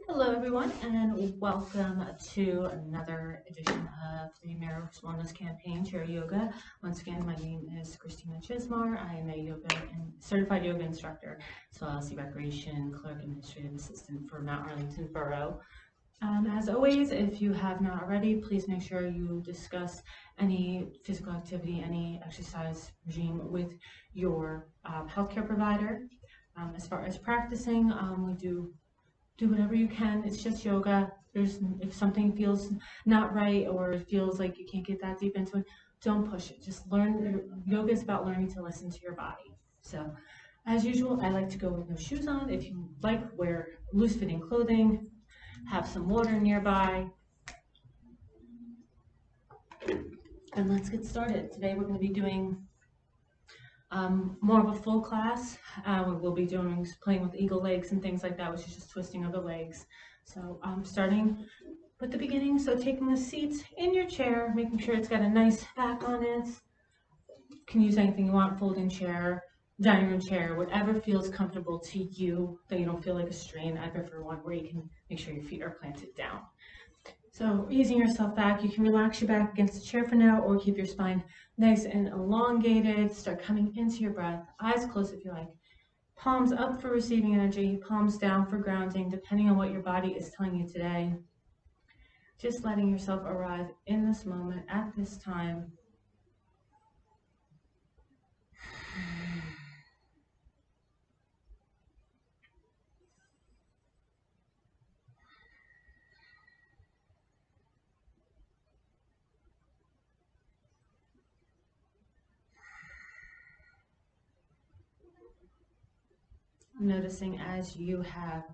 Hello, everyone, and welcome to another edition of the Mirror Wellness Campaign, Chair Yoga. Once again, my name is Christina Chismar. I am a certified yoga instructor, as well as the Recreation Clerk Administrative Assistant for Mount Arlington Borough. As always, if you have not already, please make sure you discuss any physical activity, any exercise regime with your healthcare provider. As far as practicing, we do whatever you can. It's just yoga. If something feels not right or it feels like you can't get that deep into it, don't push it. Just learn. Yoga is about learning to listen to your body. So, as usual, I like to go with no shoes on. If you like, wear loose-fitting clothing. Have some water nearby. And let's get started. Today we're going to be doing more of a full class. We'll be playing with eagle legs and things like that, which is just twisting of the legs. So starting with the beginning. So taking the seats in your chair, making sure it's got a nice back on it. You can use anything you want, folding chair, dining room chair, whatever feels comfortable to you, that you don't feel like a strain. I prefer one where you can make sure your feet are planted down. So easing yourself back, you can relax your back against the chair for now, or keep your spine nice and elongated. Start coming into your breath, eyes closed if you like. Palms up for receiving energy, palms down for grounding, depending on what your body is telling you today. Just letting yourself arrive in this moment, at this time. Noticing as you have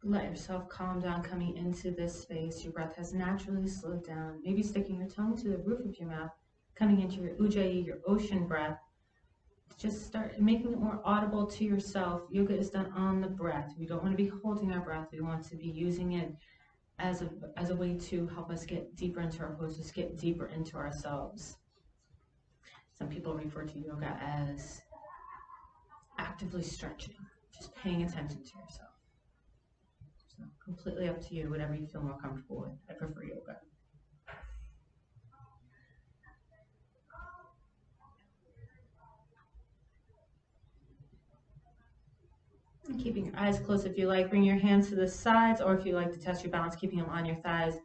let yourself calm down coming into this space, your breath has naturally slowed down, maybe sticking your tongue to the roof of your mouth, coming into your ujjayi, your ocean breath. Just start making it more audible to yourself. Yoga is done on the breath. We don't want to be holding our breath. We want to be using it as a way to help us get deeper into our poses, get deeper into ourselves. Some people refer to yoga as actively stretching. Just paying attention to yourself. So completely up to you, whatever you feel more comfortable with. I prefer yoga. And keeping your eyes closed if you like. Bring your hands to the sides, or if you like to test your balance, keeping them on your thighs.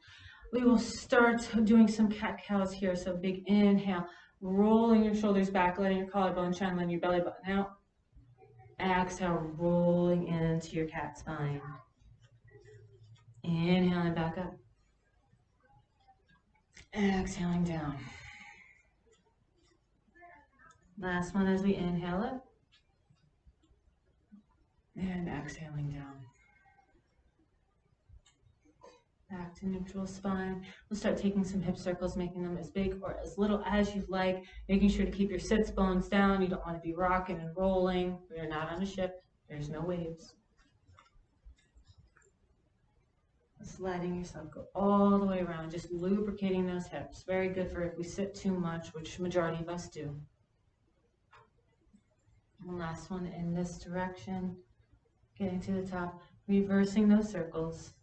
We will start doing some cat-cows here. So big inhale, rolling your shoulders back, letting your collarbone shine, letting your belly button out. Exhale, rolling into your cat spine. Inhaling back up. Exhaling down. Last one as we inhale up. And exhaling down. Back to neutral spine. We'll start taking some hip circles, making them as big or as little as you like, making sure to keep your sits bones down. You don't want to be rocking and rolling. We are not on a ship. There's no waves. Just letting yourself go all the way around, just lubricating those hips. Very good for if we sit too much, which majority of us do. And last one in this direction, getting to the top, reversing those circles.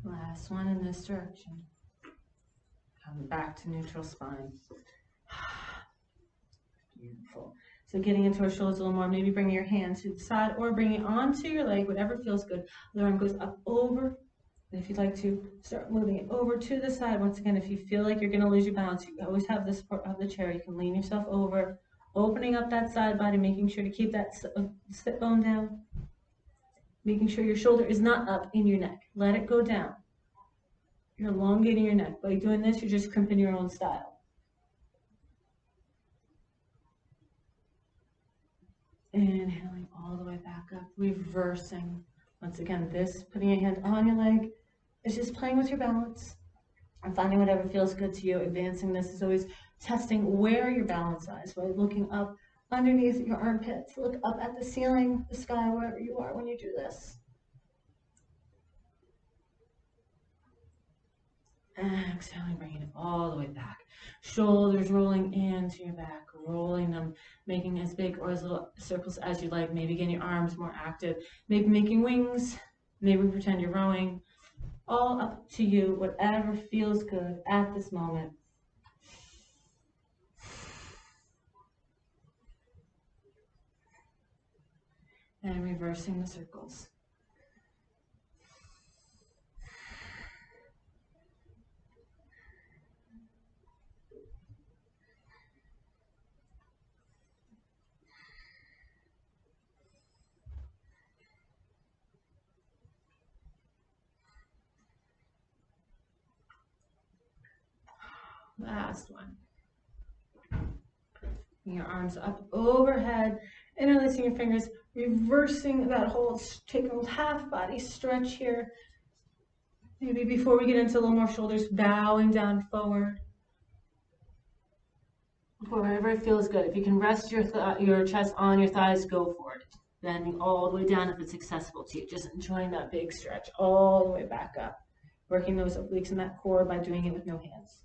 Last one in this direction. Come back to neutral spine. Beautiful. So getting into our shoulders a little more, maybe bring your hand to the side or bring it onto your leg, whatever feels good. The arm goes up over. And if you'd like to start moving it over to the side, once again, if you feel like you're going to lose your balance, you always have the support of the chair. You can lean yourself over, opening up that side body, making sure to keep that sit bone down. Making sure your shoulder is not up in your neck. Let it go down. You're elongating your neck. By doing this, you're just crimping your own style. Inhaling all the way back up, reversing. Once again, putting your hand on your leg is just playing with your balance. and finding whatever feels good to you. Advancing this is always testing where your balance lies by looking up underneath your armpits. Look up at the ceiling, the sky, wherever you are when you do this. Exhaling, bringing it all the way back. Shoulders rolling into your back, rolling them, making as big or as little circles as you like. Maybe getting your arms more active, maybe making wings, maybe pretend you're rowing. All up to you, whatever feels good at this moment. And reversing the circles. Last one. Bring your arms up overhead, interlacing your fingers, reversing that hold, taking a half body stretch here. Maybe before we get into a little more shoulders, bowing down forward. Wherever it feels good. If you can rest your chest on your thighs, go for it. Bending all the way down if it's accessible to you. Just enjoying that big stretch all the way back up. Working those obliques and that core by doing it with no hands.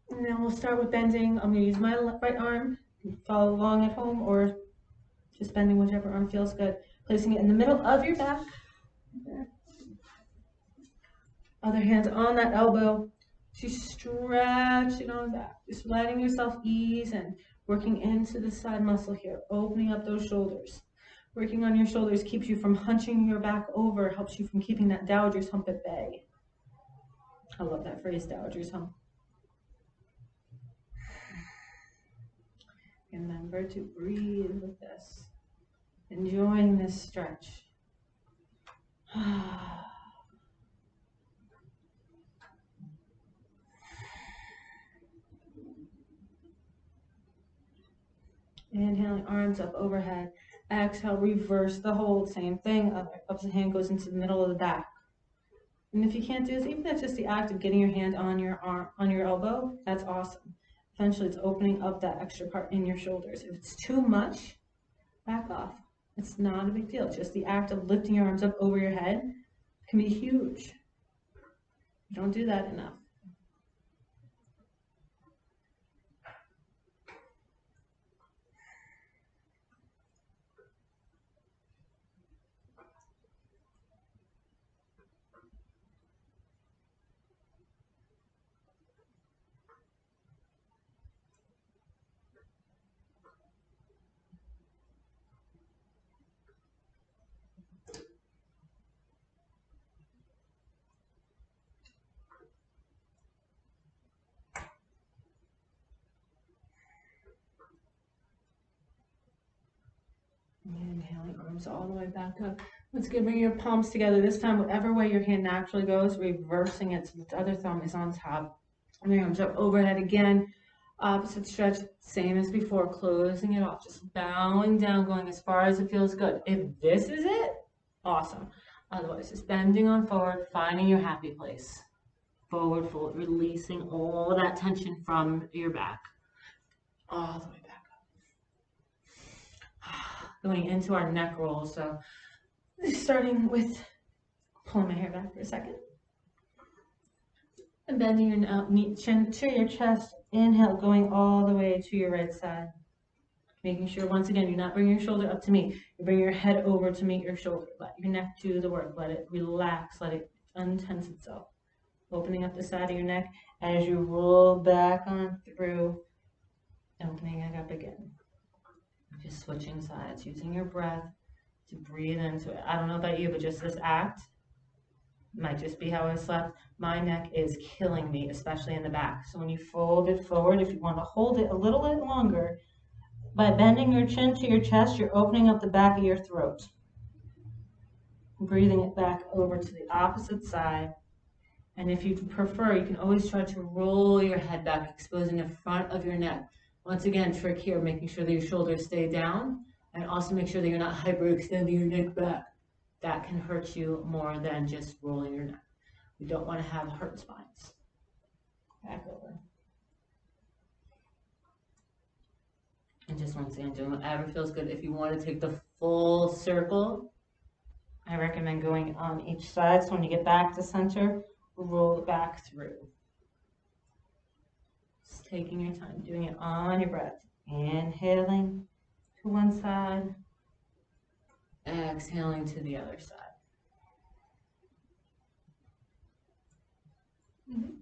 And then we'll start with bending. I'm going to use my right arm. You can follow along at home or just bending whichever arm feels good. Placing it in the middle of your back. There. Other hand on that elbow. Just stretch it on back. Just letting yourself ease and working into the side muscle here. Opening up those shoulders. Working on your shoulders keeps you from hunching your back over. Helps you from keeping that dowager's hump at bay. I love that phrase, dowager's hump. Remember to breathe with this. Enjoying this stretch. Inhaling, arms up overhead. Exhale, reverse the hold. Same thing. Opposite hand goes into the middle of the back. And if you can't do this, even if that's just the act of getting your hand on your arm, on your elbow, that's awesome. Eventually, it's opening up that extra part in your shoulders. If it's too much, back off. It's not a big deal. Just the act of lifting your arms up over your head can be huge. You don't do that enough. Inhaling, arms all the way back up. Let's bring your palms together. This time, whatever way your hand naturally goes, reversing it so the other thumb is on top. And your arms up overhead again. Opposite stretch, same as before, closing it off. Just bowing down, going as far as it feels good. If this is it, awesome. Otherwise, just bending on forward, finding your happy place. Forward fold, releasing all that tension from your back. All the way back up. Going into our neck roll. So starting with pulling my hair back for a second. And bending your chin to your chest. Inhale, going all the way to your right side. Making sure, once again, you're not bringing your shoulder up to meet. You bring your head over to meet your shoulder. Let your neck do the work. Let it relax. Let it untense itself. Opening up the side of your neck as you roll back on through. Opening it up again. Just switching sides, using your breath to breathe into it. I don't know about you, but just this act might just be how I slept. My neck is killing me, especially in the back. So when you fold it forward, if you want to hold it a little bit longer, by bending your chin to your chest, you're opening up the back of your throat. Breathing it back over to the opposite side. And if you prefer, you can always try to roll your head back, exposing the front of your neck. Once again, trick here, making sure that your shoulders stay down, and also make sure that you're not hyperextending your neck back. That can hurt you more than just rolling your neck. We don't want to have hurt spines. Back over. And just once again, doing whatever feels good. If you want to take the full circle, I recommend going on each side. So when you get back to center, roll it back through. Just taking your time, doing it on your breath. Inhaling to one side, exhaling to the other side.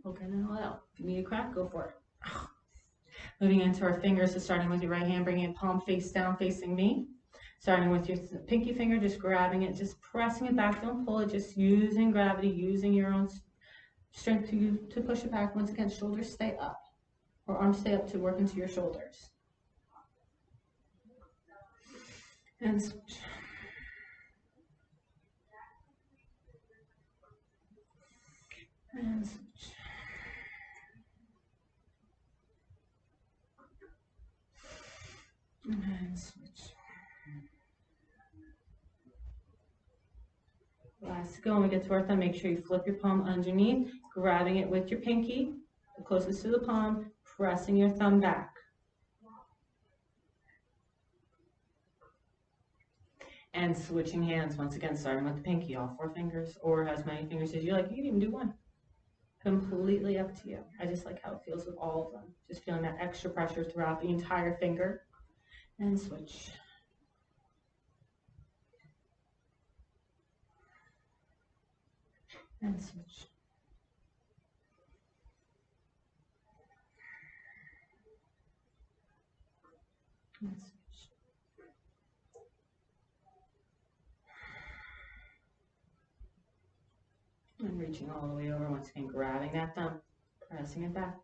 Okay, now out. If you need a crack, go for it. Moving into our fingers, so starting with your right hand, bringing it palm face down, facing me. Starting with your pinky finger, just grabbing it, just pressing it back. Don't pull it, just using gravity, using your own strength to push it back. Once again, shoulders stay up, or arms stay up to work into your shoulders. And switch. And switch. And switch. Last to go. When we get to our thumb, make sure you flip your palm underneath, grabbing it with your pinky, the closest to the palm, pressing your thumb back. And switching hands, once again, starting with the pinky, all 4 fingers, or as many fingers as you like. You can even do 1. Completely up to you. I just like how it feels with all of them. Just feeling that extra pressure throughout the entire finger. And switch. And switch. And switch. And reaching all the way over, once again, grabbing that thumb, pressing it back.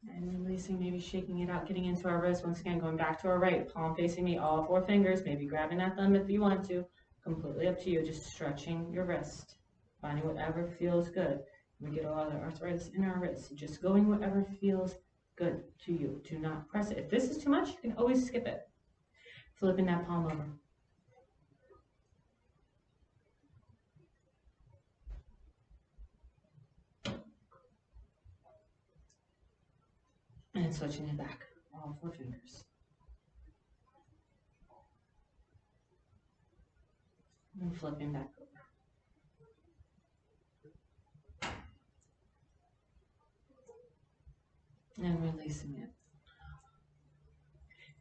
And releasing, maybe shaking it out, getting into our wrist. Once again, going back to our right, palm facing me, all 4 fingers, maybe grabbing that thumb if you want to. Completely up to you, just stretching your wrist, finding whatever feels good. We get a lot of arthritis in our wrists, just going whatever feels good to you. Do not press it. If this is too much, you can always skip it. Flipping that palm over. And switching it back, all 4 fingers. And flipping back over. And releasing it.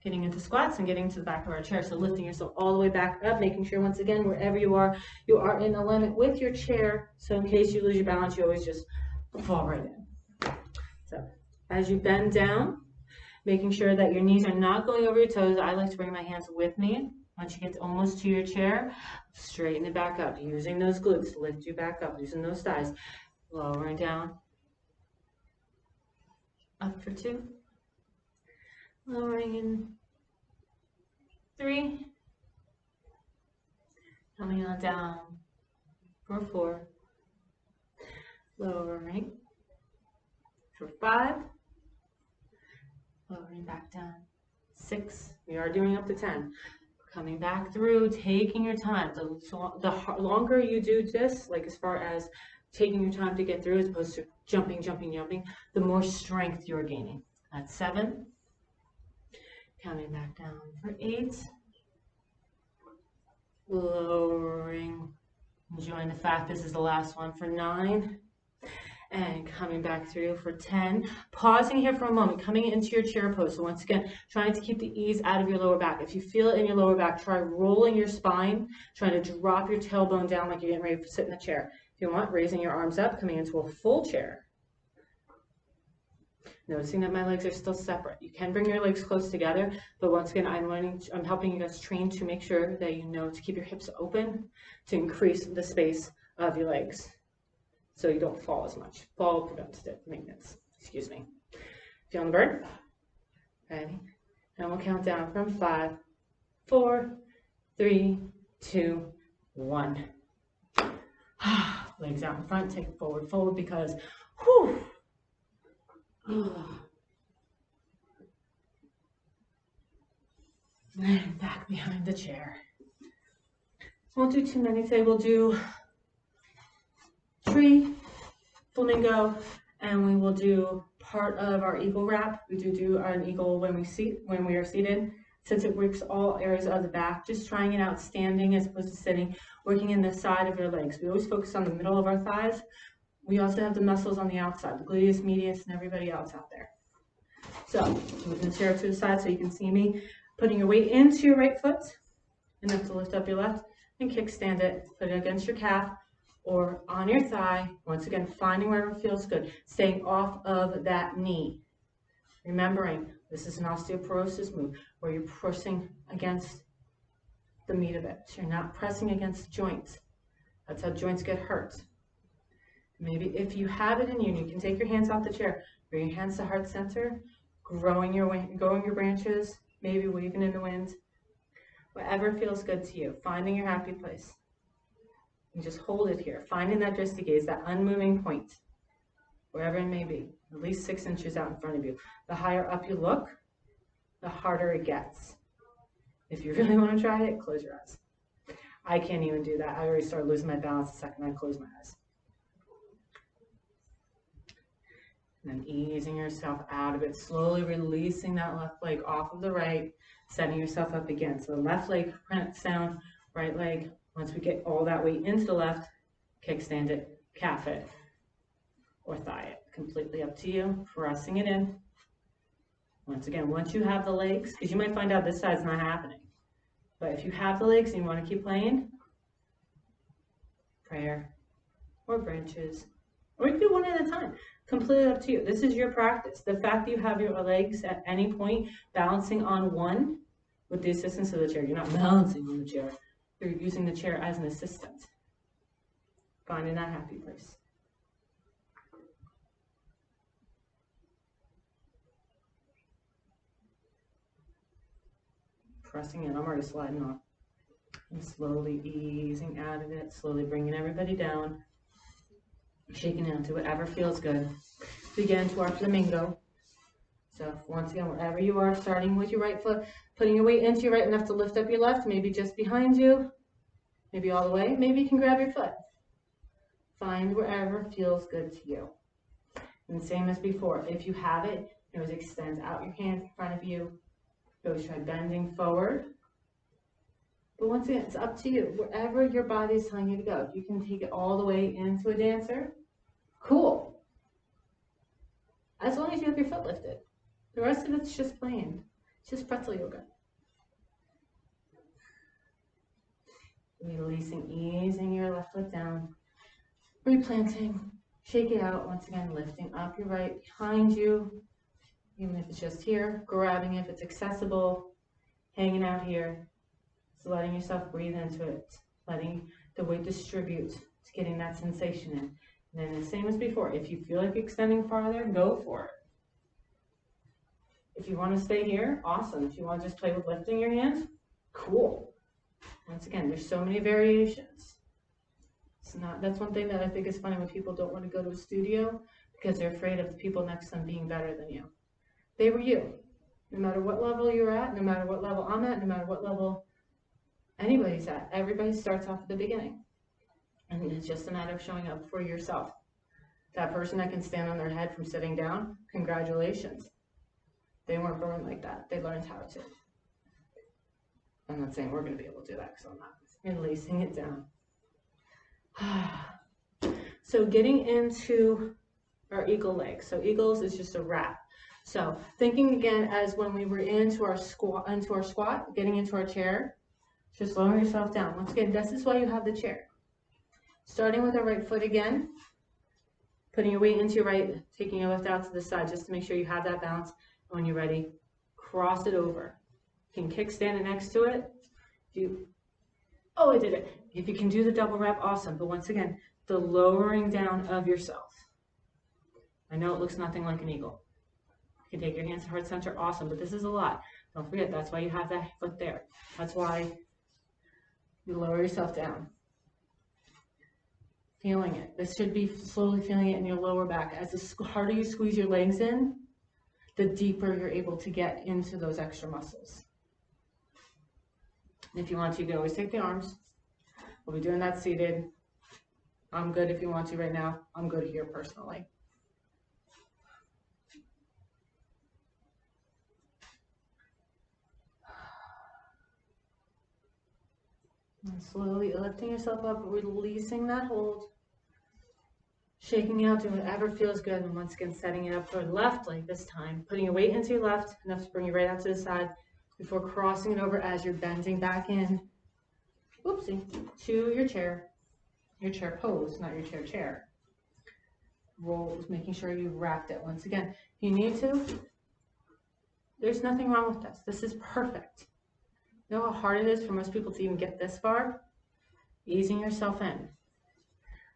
Getting into squats and getting to the back of our chair. So lifting yourself all the way back up, making sure once again, wherever you are in alignment with your chair. So in case you lose your balance, you always just fall right in. So as you bend down, making sure that your knees are not going over your toes. I like to bring my hands with me. Once you get almost to your chair, straighten it back up. Using those glutes to lift you back up, using those thighs. Lowering down. Up for 2. Lowering in 3. Coming on down for 4. Lowering for 5. Lowering back down. 6. We are doing up to 10. Coming back through, taking your time. The longer you do this, like as far as taking your time to get through as opposed to jumping, the more strength you're gaining. That's 7. Coming back down for 8. Lowering. Enjoying the fact this is the last one for 9. And coming back through for 10. Pausing here for a moment, coming into your chair pose. So once again, trying to keep the ease out of your lower back. If you feel it in your lower back, try rolling your spine, trying to drop your tailbone down like you're getting ready to sit in the chair. If you want, raising your arms up, coming into a full chair. Noticing that my legs are still separate. You can bring your legs close together, but once again, I'm helping you guys train to make sure that you know to keep your hips open, to increase the space of your legs, so you don't fall as much. Fall preventative maintenance, excuse me. Feeling the burn? Ready? And we'll count down from 5, 4, 3, 2, 1. Legs out in front, take it forward, fold, because whew. And back behind the chair. Won't do too many today. We'll do tree, flamingo, and we will do part of our eagle wrap. We do an eagle when we are seated. Since it works all areas of the back, just trying it out standing as opposed to sitting, working in the side of your legs. We always focus on the middle of our thighs. We also have the muscles on the outside, the gluteus medius and everybody else out there. So, moving the chair to the side so you can see me. Putting your weight into your right foot, enough to lift up your left, and kickstand it. Put it against your calf or on your thigh. Once again, finding wherever feels good. Staying off of that knee. Remembering, this is an osteoporosis move where you're pushing against the meat of it. So you're not pressing against the joints. That's how joints get hurt. Maybe if you have it in you, you can take your hands off the chair, bring your hands to heart center, growing your branches, maybe waving in the wind. Whatever feels good to you, finding your happy place. And just hold it here, finding that drishti gaze, that unmoving point, wherever it may be, at least 6 inches out in front of you. The higher up you look, the harder it gets. If you really want to try it, close your eyes. I can't even do that. I already started losing my balance the second I close my eyes. And then easing yourself out of it, slowly releasing that left leg off of the right, setting yourself up again. So the left leg print sound, right leg. Once we get all that weight into the left, kickstand it, calf it, or thigh it. Completely up to you, pressing it in. Once again, once you have the legs, because you might find out this side's not happening. But if you have the legs and you want to keep playing, prayer or branches, or you can do one at a time. Completely up to you. This is your practice. The fact that you have your legs at any point balancing on one with the assistance of the chair. You're not balancing on the chair. You're using the chair as an assistant. Finding that happy place. Pressing in. I'm already sliding off. And slowly easing out of it. Slowly bringing everybody down. Shaking out to whatever feels good. Begin to our flamingo. So once again, wherever you are, starting with your right foot, putting your weight into your right enough to lift up your left, maybe just behind you, maybe all the way. Maybe you can grab your foot. Find wherever feels good to you. And same as before, if you have it, you always extend out your hands in front of you. You always try bending forward. But once again, it's up to you. Wherever your body is telling you to go. You can take it all the way into a dancer. Cool. As long as you have your foot lifted. The rest of it's just plain. It's just pretzel yoga. Releasing, easing your left foot down. Replanting. Shake it out. Once again, lifting up your right behind you. Even if it's just here. Grabbing if it's accessible. Hanging out here. So letting yourself breathe into it. Letting the weight distribute. It's getting that sensation in. And then the same as before. If you feel like extending farther, go for it. If you want to stay here, awesome. If you want to just play with lifting your hands, cool. Once again, there's so many variations. That's one thing that I think is funny when people don't want to go to a studio because they're afraid of the people next to them being better than you. They were you. No matter what level you're at, no matter what level I'm at, no matter what level anybody's at, everybody starts off at the beginning. And it's just a matter of showing up for yourself. That person that can stand on their head from sitting down, congratulations. They weren't born like that. They learned how to. I'm not saying we're going to be able to do that because I'm not. Releasing it down. So getting into our eagle legs. So eagles is just a wrap. So thinking again as when we were into our squat, getting into our chair, just lowering yourself down. Once again, this is why you have the chair. Starting with our right foot again, putting your weight into your right, taking your left out to the side just to make sure you have that balance. When you're ready, cross it over. You can kickstand it next to it. I did it. If you can do the double wrap, awesome. But once again, the lowering down of yourself. I know it looks nothing like an eagle. You can take your hands to heart center, awesome. But this is a lot. Don't forget, that's why you have that foot there. That's why you lower yourself down. Feeling it. This should be slowly feeling it in your lower back. As the harder you squeeze your legs in, the deeper you're able to get into those extra muscles. If you want to, you can always take the arms. We'll be doing that seated. I'm good if you want to right now. I'm good here personally. And slowly lifting yourself up, releasing that hold. Shaking out, doing whatever feels good, and once again setting it up for the left leg this time. Putting your weight into your left, enough to bring you right out to the side before crossing it over as you're bending back in. Oopsie, to your chair pose, not your chair. Rolls, making sure you've wrapped it. Once again, if you need to, there's nothing wrong with this. This is perfect. You know how hard it is for most people to even get this far? Easing yourself in.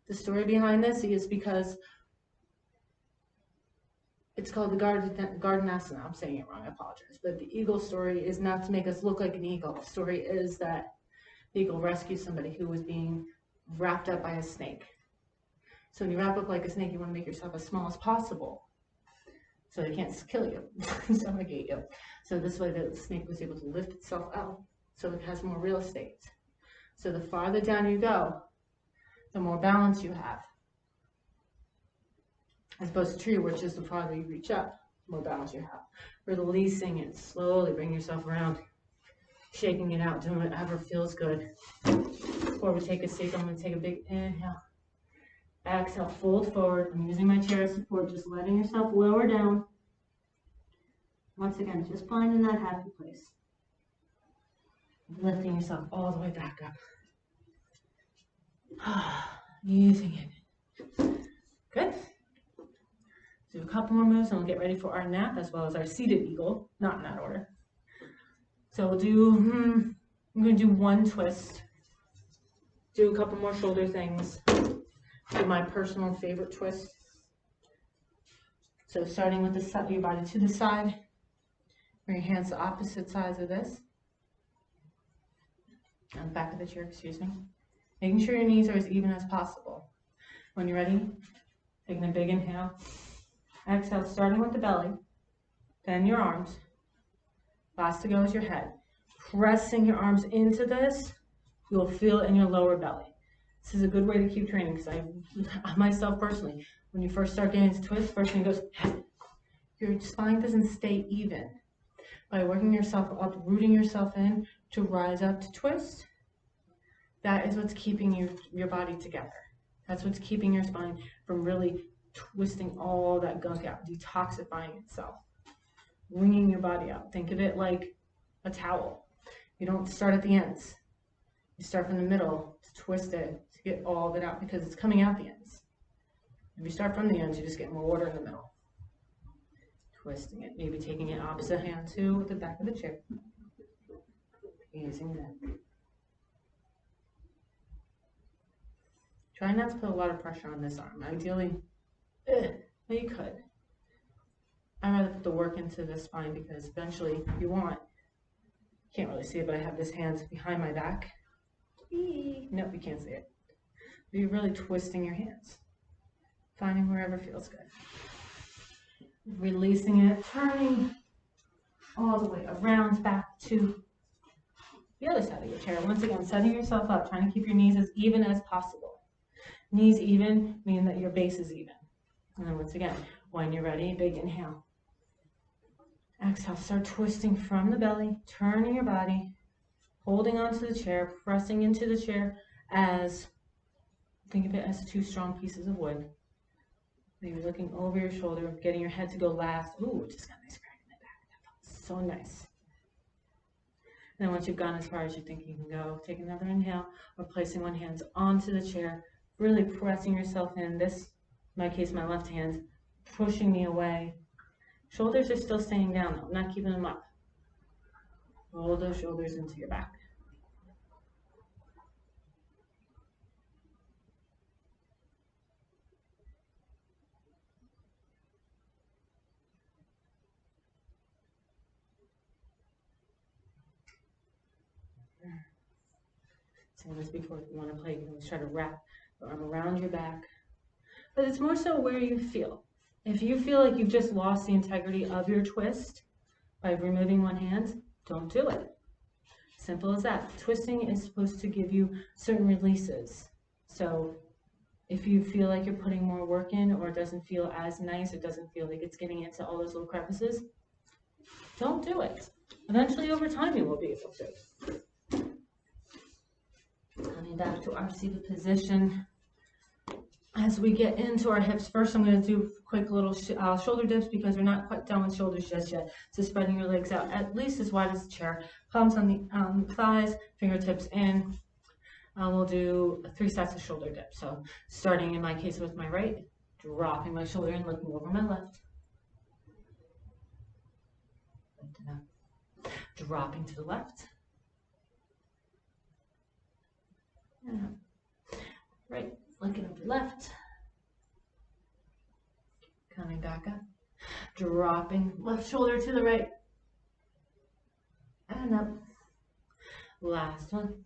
The story behind this is because it's called the Gardanasana. I'm saying it wrong, I apologize. But the eagle story is not to make us look like an eagle. The story is that the eagle rescues somebody who was being wrapped up by a snake. So when you wrap up like a snake, you want to make yourself as small as possible so they can't kill you, suffocate you. So this way the snake was able to lift itself out so it has more real estate. So the farther down you go, the more balance you have. As opposed to tree, which is the farther you reach up, the more balance you have. Releasing it slowly, bring yourself around, shaking it out, doing whatever feels good. Before we take a seat, I'm going to take a big inhale. Exhale, fold forward. I'm using my chair as support, just letting yourself lower down. Once again, just finding that happy place. Lifting yourself all the way back up. Using it. Good. Do a couple more moves and we'll get ready for our nap as well as our seated eagle. Not in that order. So we'll do, I'm going to do one twist. Do a couple more shoulder things. Do my personal favorite twist. So starting with the side of your body to the side. Bring your hands to opposite sides of this. On the back of the chair, excuse me. Making sure your knees are as even as possible. When you're ready, taking a big inhale. Exhale, starting with the belly, then your arms. Last to go is your head. Pressing your arms into this, you'll feel it in your lower belly. This is a good way to keep training because I myself personally, when you first start getting into twist, first thing goes, your spine doesn't stay even. By working yourself up, rooting yourself in to rise up to twist, that is what's keeping your body together. That's what's keeping your spine from really twisting all that gunk out, detoxifying itself, wringing your body out. Think of it like a towel. You don't start at the ends. You start from the middle to twist it, to get all of it out because it's coming out the ends. If you start from the ends, you just get more water in the middle. Twisting it, maybe taking it opposite hand too with the back of the chair. Using that. Try not to put a lot of pressure on this arm. Ideally, but you could. I'd rather put the work into the spine because eventually you can't really see it, but I have this hand behind my back. Nope, you can't see it. But you're really twisting your hands. Finding wherever feels good. Releasing it, turning all the way around back to the other side of your chair. Once again, setting yourself up, trying to keep your knees as even as possible. Knees even, meaning that your base is even. And then once again, when you're ready, big inhale. Exhale, start twisting from the belly, turning your body, holding onto the chair, pressing into the chair as, think of it as two strong pieces of wood. Maybe looking over your shoulder, getting your head to go last. Ooh, just got a nice crack in the back. That felt so nice. And then once you've gone as far as you think you can go, take another inhale, or placing one hand onto the chair, really pressing yourself in. This, in my case, my left hand, pushing me away. Shoulders are still staying down though, I'm not keeping them up. Roll those shoulders into your back. Same as before, if you want to play, you can always try to wrap the arm around your back. But it's more so where you feel. If you feel like you've just lost the integrity of your twist by removing one hand, don't do it. Simple as that. Twisting is supposed to give you certain releases. So if you feel like you're putting more work in, or it doesn't feel as nice, it doesn't feel like it's getting into all those little crevices, don't do it. Eventually, over time, you will be able to. Coming back to our seated position. As we get into our hips, first I'm going to do quick little shoulder dips because we're not quite done with shoulders just yet. So spreading your legs out at least as wide as the chair, palms on the thighs, fingertips in. We'll do 3 sets of shoulder dips. So starting in my case with my right, dropping my shoulder and looking over my left. Dropping to the left. And right. Looking over left, coming back up, dropping left shoulder to the right, and up. Last one.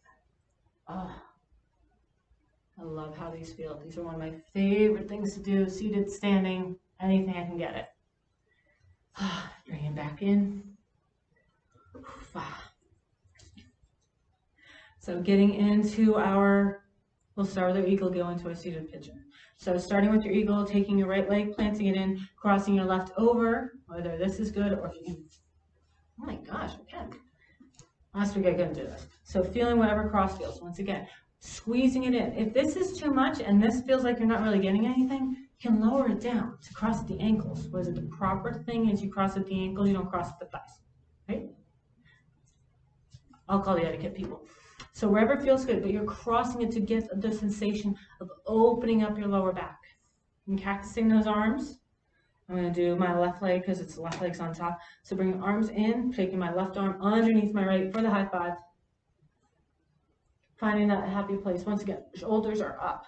Oh, I love how these feel. These are one of my favorite things to do, seated, standing, anything I can get it. Bring it back in. So getting into we'll start with our eagle, go into a seated pigeon. So starting with your eagle, taking your right leg, planting it in, crossing your left over, whether this is good or if you can, oh my gosh, okay. Last week I couldn't do this. So feeling whatever cross feels, once again, squeezing it in. If this is too much and this feels like you're not really getting anything, you can lower it down to cross at the ankles. What is it? The proper thing is you cross at the ankles, you don't cross at the thighs, right? I'll call the etiquette people. So wherever it feels good, but you're crossing it to get the sensation of opening up your lower back. And cactusing those arms. I'm going to do my left leg because it's the left leg's on top. So bring your arms in, taking my left arm underneath my right for the high five. Finding that happy place. Once again, shoulders are up.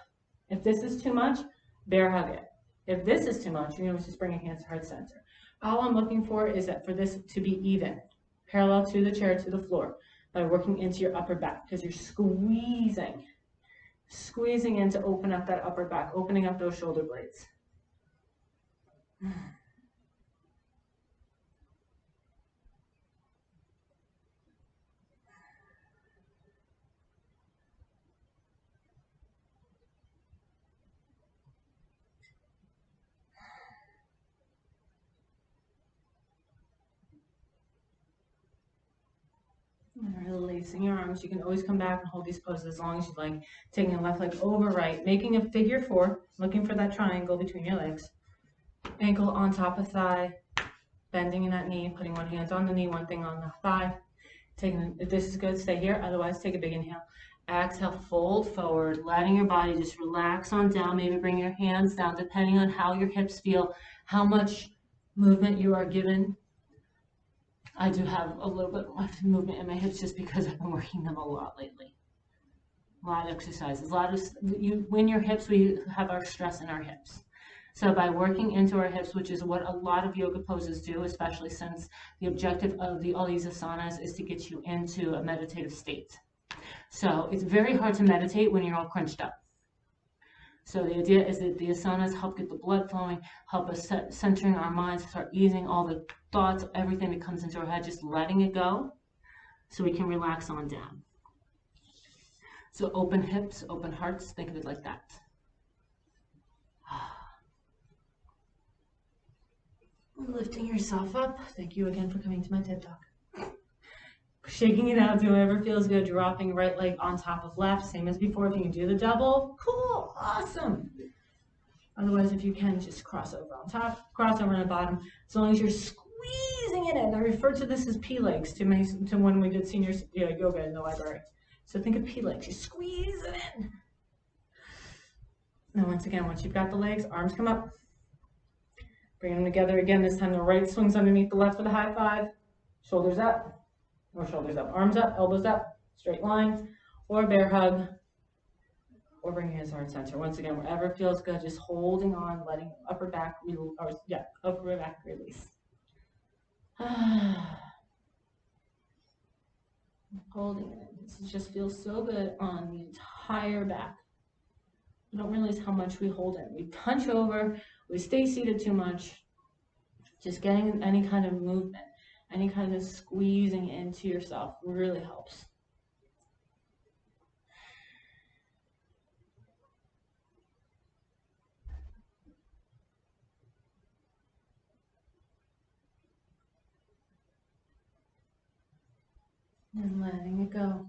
If this is too much, bear hug it. If this is too much, you're going to just bring your hands to heart center. All I'm looking for is that for this to be even, parallel to the chair, to the floor. By working into your upper back because you're squeezing in to open up that upper back, opening up those shoulder blades. Releasing your arms. You can always come back and hold these poses as long as you like. Taking your left leg over right, making a figure 4, looking for that triangle between your legs. Ankle on top of thigh, bending in that knee, putting one hand on the knee, one thing on the thigh. If this is good, stay here. Otherwise, take a big inhale. Exhale, fold forward, letting your body just relax on down. Maybe bring your hands down, depending on how your hips feel, how much movement you are given. I do have a little bit of movement in my hips just because I've been working them a lot lately. A lot of exercises. When your hips, we have our stress in our hips. So by working into our hips, which is what a lot of yoga poses do, especially since the objective of all these asanas is to get you into a meditative state. So it's very hard to meditate when you're all crunched up. So the idea is that the asanas help get the blood flowing, help us centering our minds, start easing all the thoughts, everything that comes into our head, just letting it go so we can relax on down. So open hips, open hearts, think of it like that. Lifting yourself up. Thank you again for coming to my TED Talk. Shaking it out to whoever feels good, dropping right leg on top of left, same as before. If you can do the double, cool, awesome. Otherwise, if you can, just cross over on top, cross over on the bottom, as long as you're squeezing it in. I refer to this as P-legs to when we did senior yoga in the library. So think of P-legs, you squeeze it in. Now once again, once you've got the legs, arms come up. Bring them together again. This time the right swings underneath the left for the high five. Shoulders up. Or shoulders up, arms up, elbows up, straight lines, or bear hug, or bring your hands to heart center. Once again, wherever it feels good, just holding on, letting upper back release. Holding it. This just feels so good on the entire back. We don't realize how much we hold it. We punch over, we stay seated too much. Just getting any kind of movement. Any kind of squeezing into yourself really helps. And letting it go.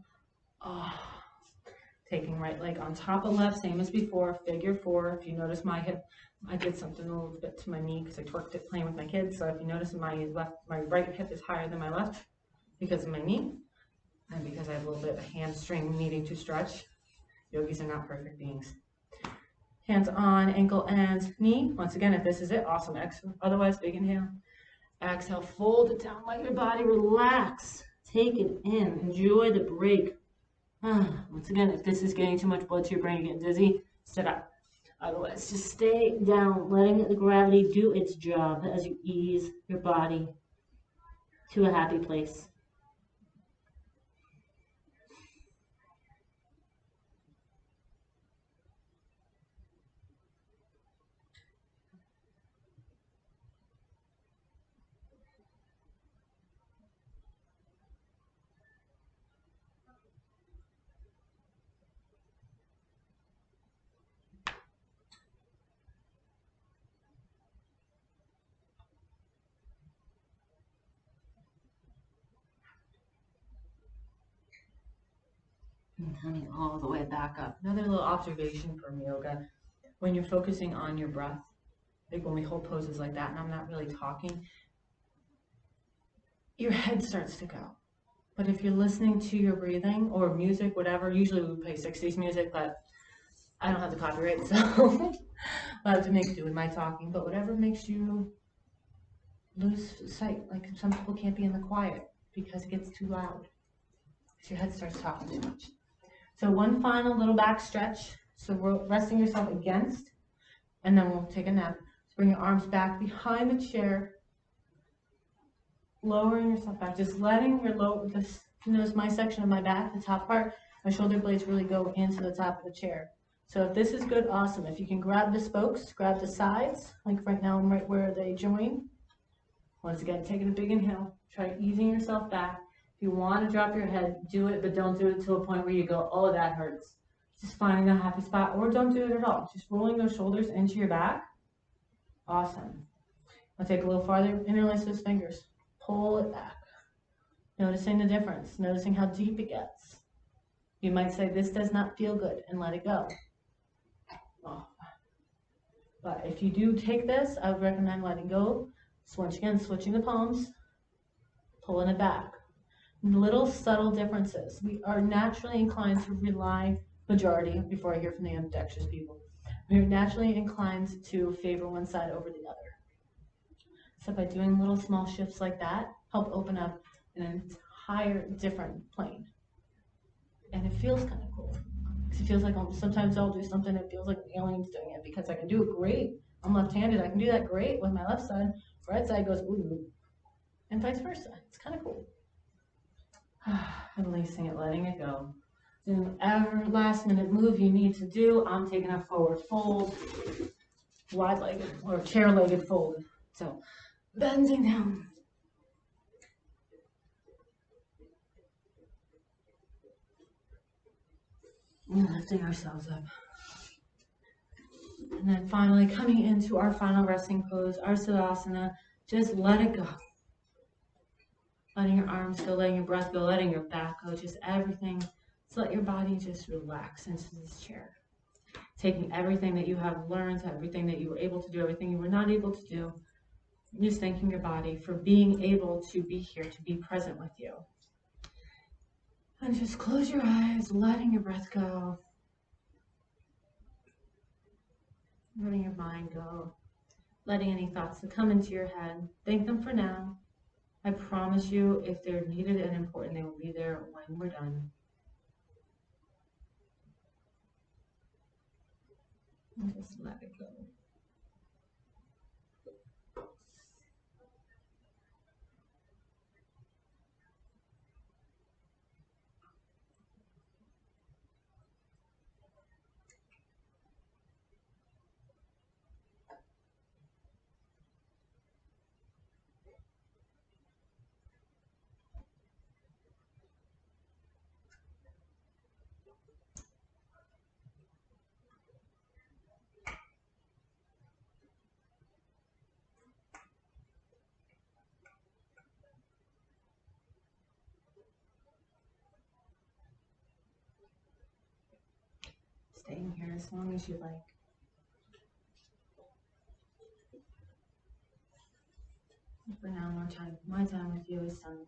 Oh. Taking right leg on top of left, same as before, figure four. If you notice my hip, I did something a little bit to my knee because I twerked it playing with my kids. So if you notice my right hip is higher than my left because of my knee and because I have a little bit of hamstring needing to stretch. Yogis are not perfect beings. Hands on ankle and knee. Once again, if this is it, awesome. Exhale. Otherwise, big inhale. Exhale, fold it down, let your body relax. Take it in, enjoy the break. Once again, if this is getting too much blood to your brain, you're getting dizzy, sit up. Otherwise, just stay down, letting the gravity do its job as you ease your body to a happy place. And coming all the way back up. Another little observation from yoga. When you're focusing on your breath, like when we hold poses like that and I'm not really talking, your head starts to go. But if you're listening to your breathing or music, whatever, usually we play 60s music, but I don't have the copyright, so I have to make do with my talking. But whatever makes you lose sight, like some people can't be in the quiet because it gets too loud. Because your head starts talking too much. So one final little back stretch. So we're resting yourself against, and then we'll take a nap. So bring your arms back behind the chair, lowering yourself back, just letting your notice my section of my back, the top part, my shoulder blades really go into the top of the chair. So if this is good, awesome. If you can grab the spokes, grab the sides, like right now I'm right where they join. Once again, taking a big inhale, try easing yourself back. If you want to drop your head, do it, but don't do it to a point where you go, oh, that hurts. Just finding a happy spot, or don't do it at all. Just rolling those shoulders into your back. Awesome. I'll take a little farther, interlace those fingers. Pull it back. Noticing the difference, noticing how deep it gets. You might say, this does not feel good, and let it go. Oh. But if you do take this, I would recommend letting go. So once again, switching the palms, pulling it back. Little subtle differences. We are naturally inclined to rely, majority, before I hear from the ambidextrous people, we're naturally inclined to favor one side over the other. So by doing little small shifts like that, help open up an entire different plane. And it feels kind of cool. Because it feels like sometimes I'll do something that feels like an alien's doing it because I can do it great. I'm left-handed, I can do that great with my left side. Right side goes, ooh, and vice versa. It's kind of cool. Releasing it, letting it go. Then whatever last minute move you need to do, I'm taking a forward fold, wide-legged or chair-legged fold. So bending down. And lifting ourselves up. And then finally coming into our final resting pose, our Siddhasana. Just let it go. Letting your arms go, letting your breath go, letting your back go, just everything. Just let your body just relax into this chair. Taking everything that you have learned, everything that you were able to do, everything you were not able to do. Just thanking your body for being able to be here, to be present with you. And just close your eyes, letting your breath go. Letting your mind go. Letting any thoughts that come into your head, thank them for now. I promise you, if they're needed and important, they will be there when we're done. And just let it go. staying here as long as you like. For now, my time with you is done.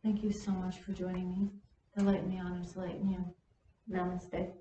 Thank you so much for joining me. The light and the honors, light and you. Namaste.